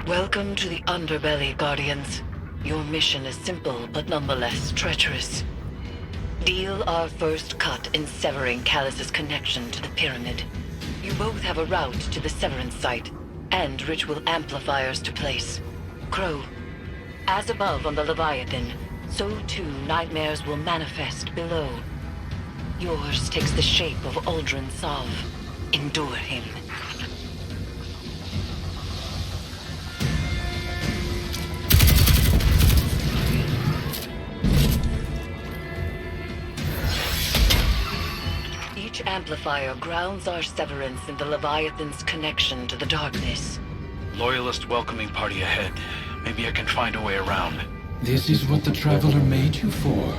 Welcome to the underbelly, Guardians. Your mission is simple, but nonetheless treacherous. Deal our first cut in severing Callus's connection to the pyramid. You both have a route to the severance site, and ritual amplifiers to place. Crow, as above on the Leviathan, so too nightmares will manifest below. Yours takes the shape of Uldren Sov. Endure him. Each amplifier grounds our severance in the Leviathan's connection to the darkness. Loyalist welcoming party ahead. Maybe I can find a way around. This is what the Traveler made you for.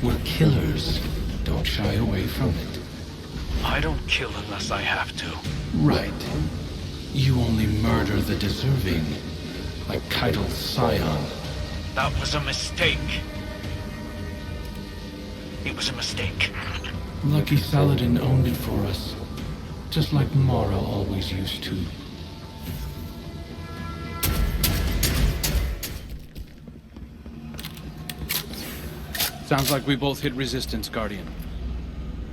We're killers. Don't shy away from it. I don't kill unless I have to. Right. You only murder the deserving. Like Keitel's scion. That was a mistake. It was a mistake. Lucky Saladin owned it for us. Just like Mara always used to. Sounds like we both hit resistance, Guardian.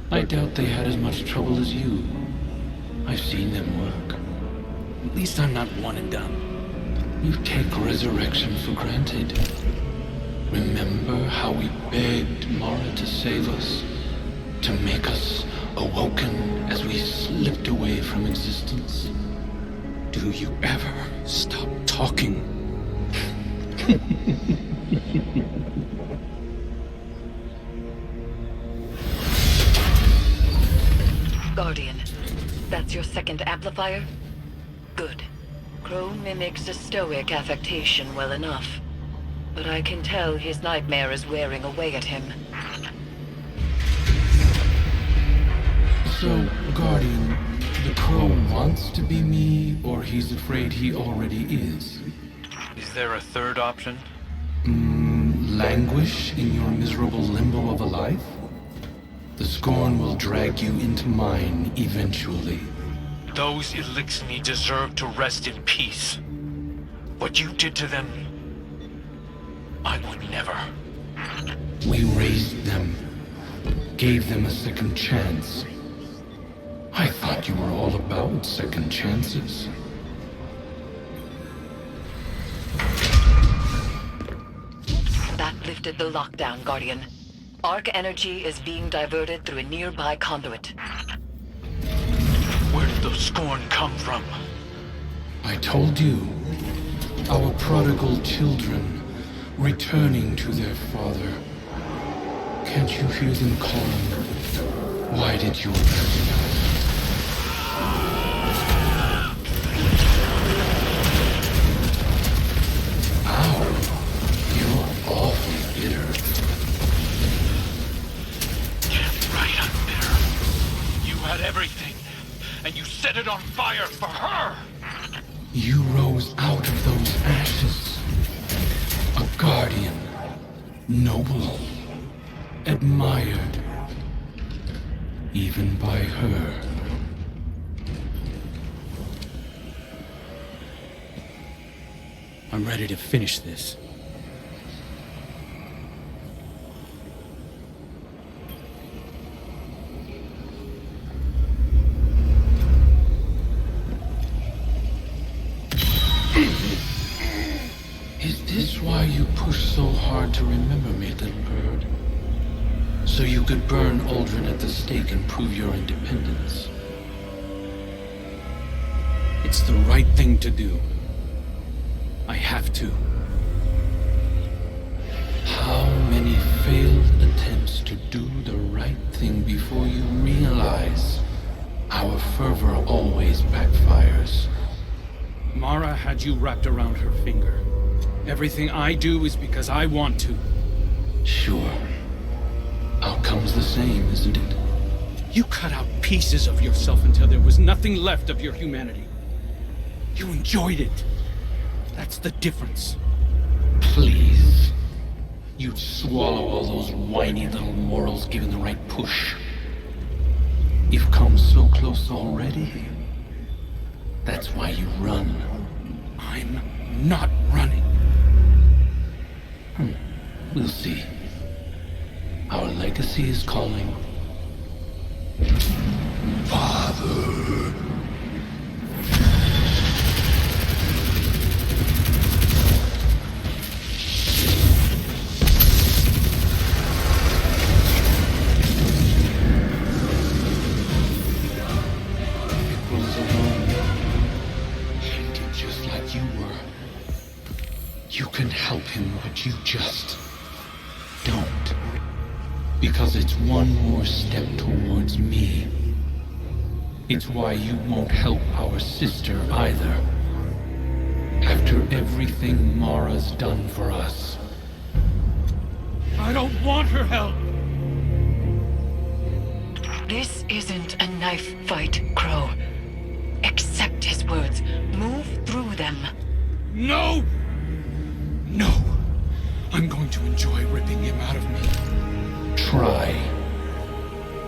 I doubt they had as much trouble as you. I've seen them work. At least I'm not one and done. You take resurrection for granted. Remember how we begged Mara to save us? To make us awoken as we slipped away from existence? Do you ever stop talking? Guardian, that's your second amplifier? Good. Crow mimics a stoic affectation well enough. But I can tell his nightmare is wearing away at him. So, Guardian, the Crow wants to be me, or he's afraid he already is? Is there a third option? Languish in your miserable limbo of a life? The scorn will drag you into mine eventually. Those Elixni deserve to rest in peace. What you did to them, I would never. We raised them, gave them a second chance. I thought you were all about second chances. That lifted the lockdown, Guardian. Arc energy is being diverted through a nearby conduit. Where did those scorn come from? I told you. Our prodigal children, returning to their father. Can't you hear them calling? Why did you abandon us? Ow. You're awfully bitter. Damn right I'm bitter. You had everything, and you set it on fire for her! You rose out of those ashes. A guardian. Noble. Admired. Even by her. I'm ready to finish this. Is this why you pushed so hard to remember me, little bird? So you could burn Uldren at the stake and prove your independence? It's the right thing to do. I have to. How many failed attempts to do the right thing before you realize our fervor always backfires? Mara had you wrapped around her finger. Everything I do is because I want to. Sure. Outcome's the same, isn't it? You cut out pieces of yourself until there was nothing left of your humanity. You enjoyed it. That's the difference. Please. You'd swallow all those whiny little morals given the right push. You've come so close already. That's why you run. I'm not running. We'll see. Our legacy is calling. Father. You can help him, but you just don't. Because it's one more step towards me. It's why you won't help our sister either. After everything Mara's done for us. I don't want her help! This isn't a knife fight, Crow. Accept his words. Move through them. No! No! I'm going to enjoy ripping him out of me. Try.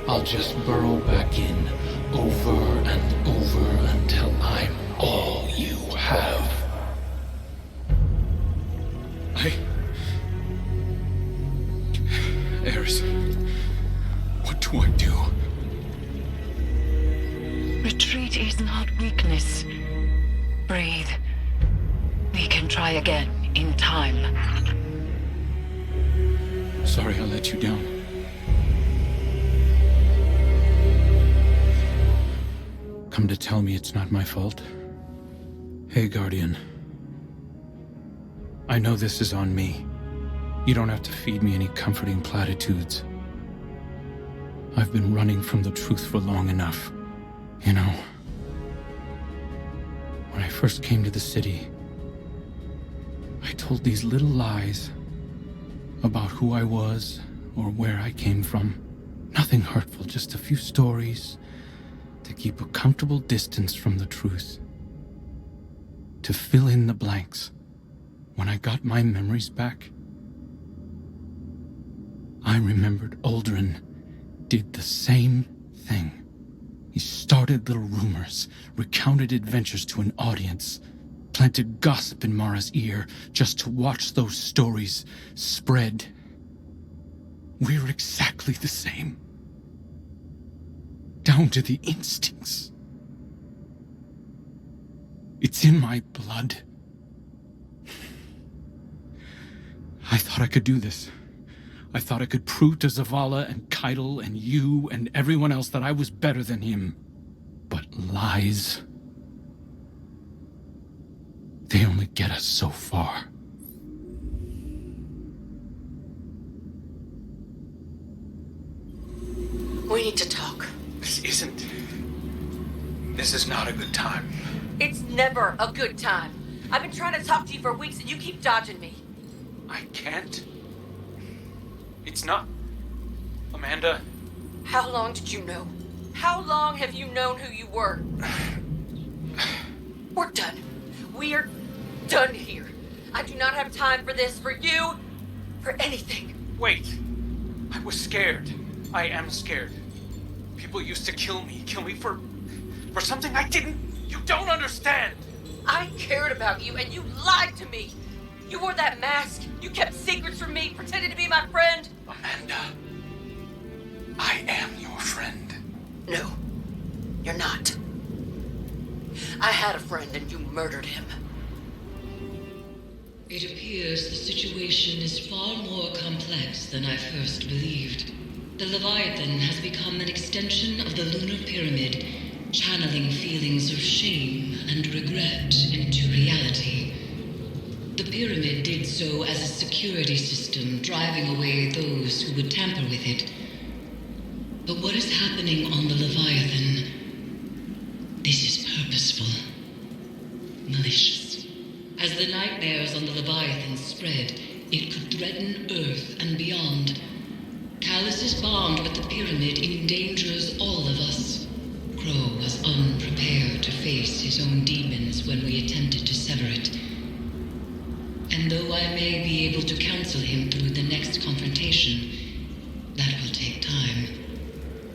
I'll just burrow back in, over and over until I'm all you have. Eris, what do I do? Retreat is not weakness. Breathe. We can try again in time. Sorry I let you down. Come to tell me it's not my fault? Hey, Guardian. I know this is on me. You don't have to feed me any comforting platitudes. I've been running from the truth for long enough. You know, when I first came to the city, I told these little lies about who I was or where I came from. Nothing hurtful, just a few stories to keep a comfortable distance from the truth. To fill in the blanks. When I got my memories back, I remembered Aldrin did the same thing. He started little rumors, recounted adventures to an audience, planted gossip in Mara's ear just to watch those stories spread. We're exactly the same. Down to the instincts. It's in my blood. I thought I could do this. I thought I could prove to Zavala and Keitel and you and everyone else that I was better than him. But lies... they only get us so far. We need to talk. This is not a good time. It's never a good time. I've been trying to talk to you for weeks and you keep dodging me. I can't. It's not... Amanda... How long did you know? How long have you known who you were? We're done. We're done here. I do not have time for this, for you, for anything. Wait. I was scared. I am scared. People used to kill me for something I didn't... You don't understand! I cared about you and you lied to me. You wore that mask. You kept secrets from me, pretended to be my friend. Amanda, I am your friend. No, you're not. I had a friend and you murdered him. It appears the situation is far more complex than I first believed. The Leviathan has become an extension of the lunar pyramid, channeling feelings of shame and regret into reality. The pyramid did so as a security system, driving away those who would tamper with it. But what is happening on the Leviathan? This is purposeful. Malicious. As the nightmares on the Leviathan spread, it could threaten Earth and beyond. Callus's bond with the pyramid endangers all of us. Crow was unprepared to face his own demons when we attempted to sever it. And though I may be able to counsel him through the next confrontation, that will take time.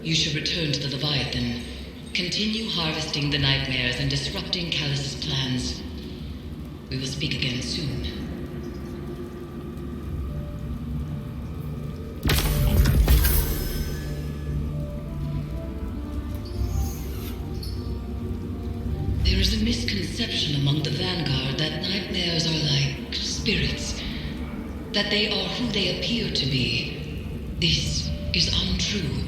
You should return to the Leviathan, continue harvesting the nightmares and disrupting Callus's plans. We will speak again soon. There is a misconception among the Vanguard that nightmares are like spirits, that they are who they appear to be. This is untrue.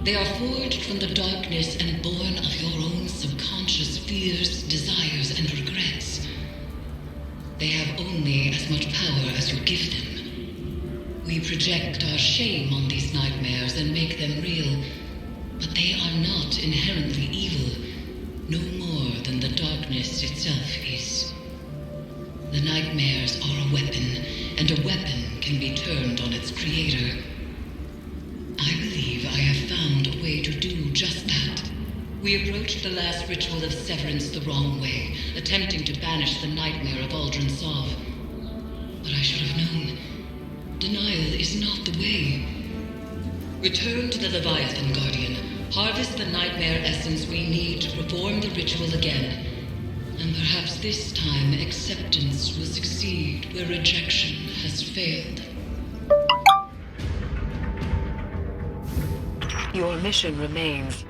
They are forged from the darkness and born of your own subconscious fears, desires, and regrets. They have only as much power as you give them. We project our shame on these nightmares and make them real, but they are not inherently evil, no more than the darkness itself is. The nightmares are a weapon, and a weapon can be turned on its creator. I believe I have found a way to do just that. We approached the last ritual of severance the wrong way, attempting to banish the nightmare of Aldrin Sov. But I should have known. Denial is not the way. Return to the Leviathan, Guardian. Harvest the nightmare essence we need to perform the ritual again. And perhaps this time acceptance will succeed where rejection has failed. Your mission remains,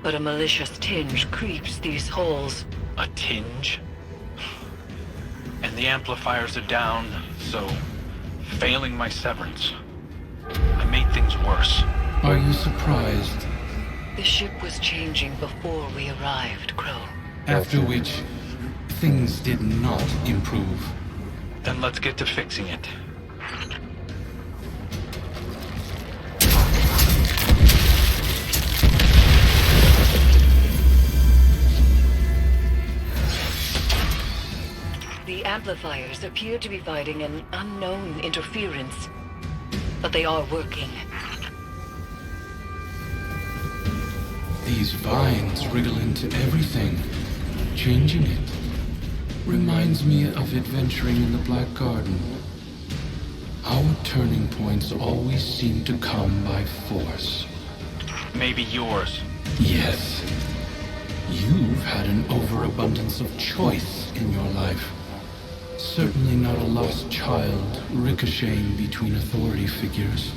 but a malicious tinge creeps these halls. A tinge? And the amplifiers are down, so failing my severance, I made things worse. Are you surprised? The ship was changing before we arrived, Crow. After which, things did not improve. Then let's get to fixing it. The amplifiers appear to be fighting an unknown interference, but they are working. These vines wriggle into everything, changing it. Reminds me of adventuring in the Black Garden. Our turning points always seem to come by force. Maybe yours. Yes. You've had an overabundance of choice in your life. Certainly not a lost child ricocheting between authority figures.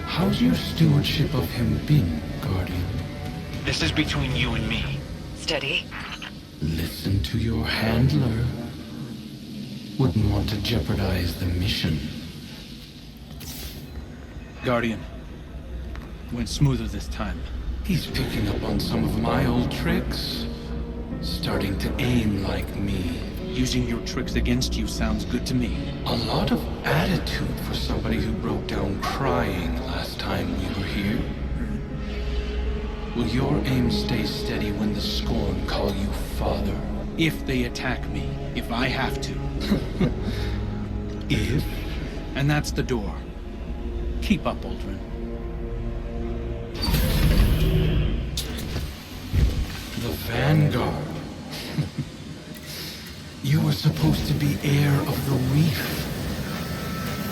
How's your stewardship of him been, Guardian? This is between you and me. Steady. Listen to your handler. Wouldn't want to jeopardize the mission. Guardian. Went smoother this time. He's picking up on some of my old tricks. Starting to aim like me. Using your tricks against you sounds good to me. A lot of attitude for somebody who broke down crying last time we were here. Will your aim stay steady when the Scorn call you father? If they attack me, if I have to. If? And that's the door. Keep up, Aldrin. The Vanguard. You were supposed to be heir of the reef.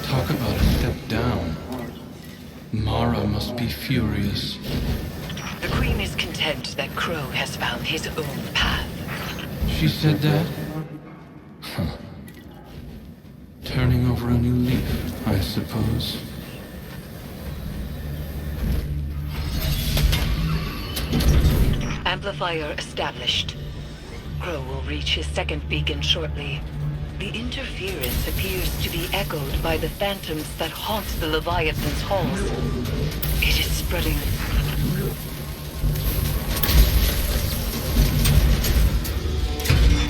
Talk about a step down. Mara must be furious. The Queen is content that Crow has found his own path. She said that? Huh. Turning over a new leaf, I suppose. Amplifier established. Crow will reach his second beacon shortly. The interference appears to be echoed by the phantoms that haunt the Leviathan's halls. It is spreading.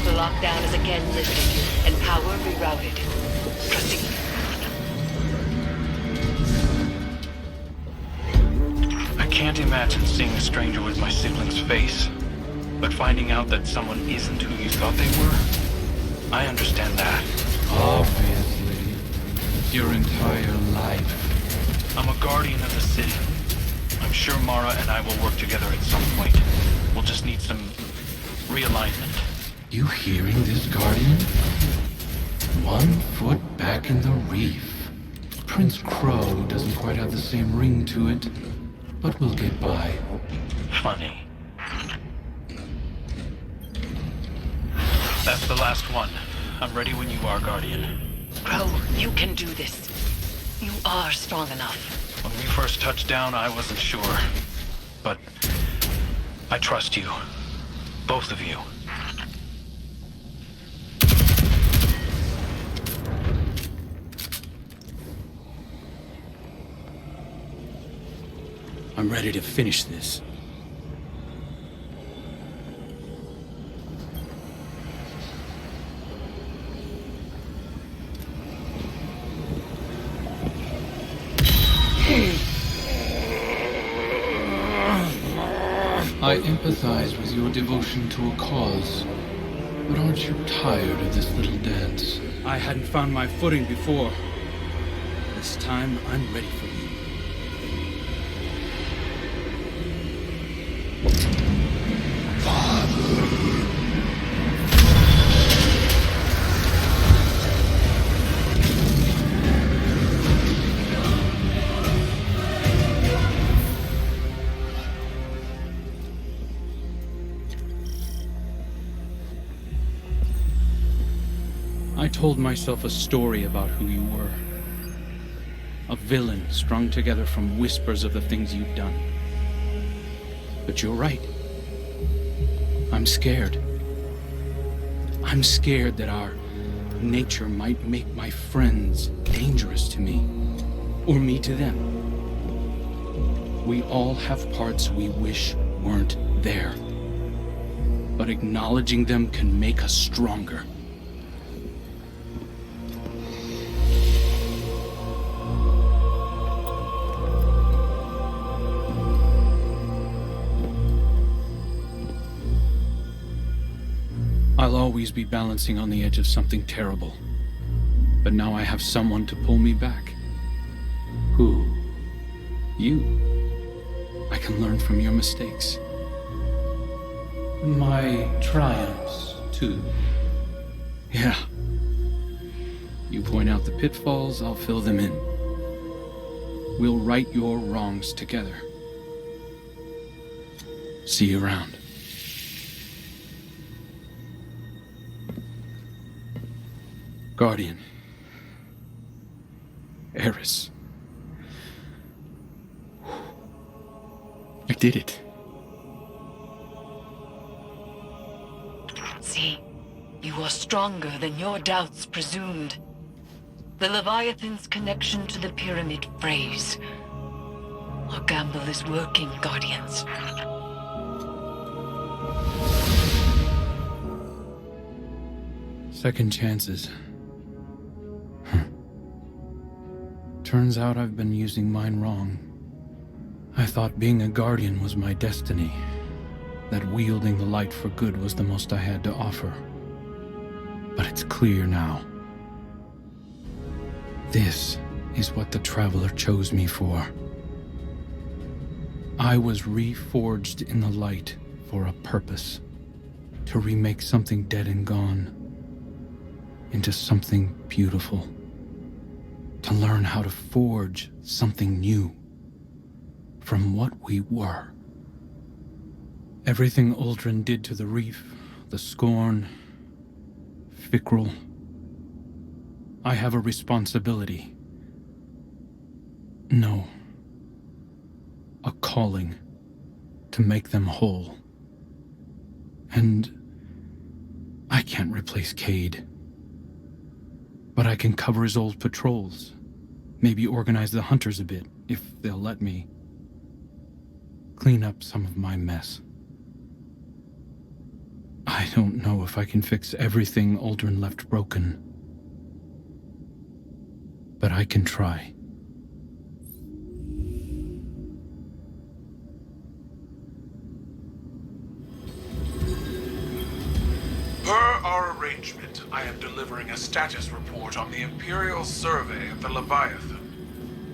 The lockdown is again lifted, and power rerouted. Proceed. I can't imagine seeing a stranger with my sibling's face. But finding out that someone isn't who you thought they were, I understand that. Obviously. Your entire life. I'm a guardian of the city. I'm sure Mara and I will work together at some point. We'll just need some realignment. You hearing this, Guardian? 1 foot back in the reef. Prince Crow doesn't quite have the same ring to it, but we'll get by. Funny. That's the last one. I'm ready when you are, Guardian. Crow, you can do this. You are strong enough. When we first touched down, I wasn't sure. But I trust you. Both of you. I'm ready to finish this. I empathize with your devotion to a cause, but aren't you tired of this little dance? I hadn't found my footing before. This time, I'm ready for you. I told myself a story about who you were. A villain strung together from whispers of the things you'd done. But you're right. I'm scared. I'm scared that our nature might make my friends dangerous to me, or me to them. We all have parts we wish weren't there, but acknowledging them can make us stronger. I'll always be balancing on the edge of something terrible. But now I have someone to pull me back. Who? You. I can learn from your mistakes. My triumphs, too. Yeah. You point out the pitfalls, I'll fill them in. We'll right your wrongs together. See you around. Guardian. Eris. I did it. See, you are stronger than your doubts presumed. The Leviathan's connection to the pyramid frays. Our gamble is working, Guardians. Second chances. Turns out I've been using mine wrong. I thought being a guardian was my destiny, that wielding the light for good was the most I had to offer. But it's clear now. This is what the Traveler chose me for. I was reforged in the light for a purpose, to remake something dead and gone into something beautiful. To learn how to forge something new from what we were. Everything Uldren did to the reef, the scorn, Fikrul. I have a responsibility. No. A calling to make them whole. And I can't replace Cade. But I can cover his old patrols. Maybe organize the hunters a bit, if they'll let me. Clean up some of my mess. I don't know if I can fix everything Uldren left broken. But I can try. Per our arrangement, I am delivering a status report on the Imperial survey of the Leviathan.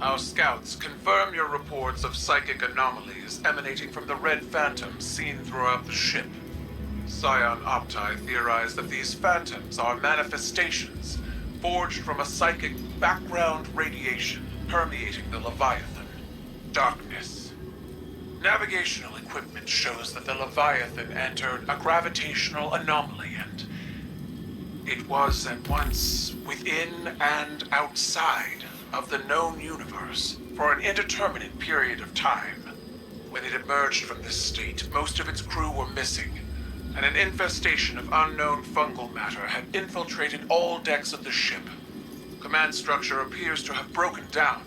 Our scouts confirm your reports of psychic anomalies emanating from the red phantoms seen throughout the ship. Scion Opti theorize that these phantoms are manifestations forged from a psychic background radiation permeating the Leviathan. Darkness. Navigational equipment shows that the Leviathan entered a gravitational anomaly and It was at once within and outside of the known universe for an indeterminate period of time. When it emerged from this state, most of its crew were missing, and an infestation of unknown fungal matter had infiltrated all decks of the ship. Command structure appears to have broken down.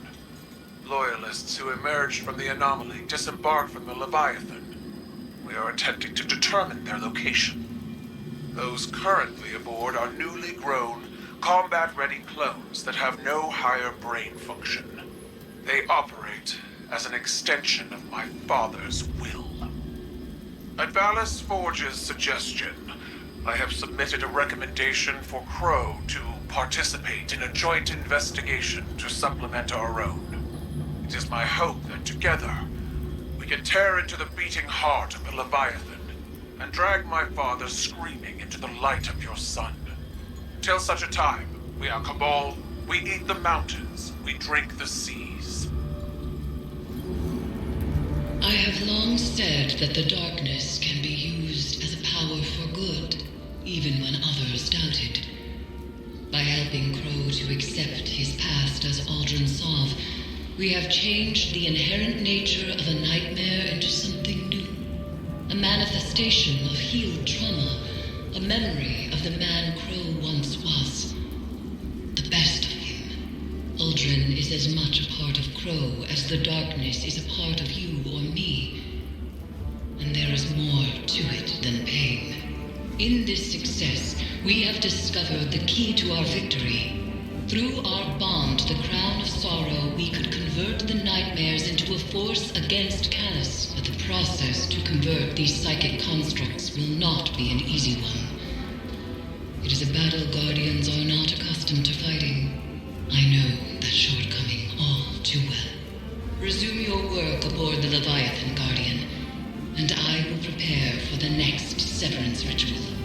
Loyalists who emerged from the anomaly disembarked from the Leviathan. We are attempting to determine their location. Those currently aboard are newly grown, combat-ready clones that have no higher brain function. They operate as an extension of my father's will. At Valis Forge's suggestion, I have submitted a recommendation for Crow to participate in a joint investigation to supplement our own. It is my hope that together, we can tear into the beating heart of the Leviathan and drag my father screaming into the light of your sun. Till such a time, we are Cabal, we eat the mountains, we drink the seas. I have long said that the darkness can be used as a power for good, even when others doubted. By helping Crow to accept his past as Aldrin Sov, we have changed the inherent nature of a nightmare into something new. A manifestation of healed trauma, a memory of the man Crow once was. The best of him. Aldrin is as much a part of Crow as the darkness is a part of you or me. And there is more to it than pain. In this success, we have discovered the key to our victory. Through our bond, the Crown of Sorrow, we could convert the nightmares into a force against Callus. But the process to convert these psychic constructs will not be an easy one. It is a battle Guardians are not accustomed to fighting. I know that shortcoming all too well. Resume your work aboard the Leviathan, Guardian, and I will prepare for the next severance ritual.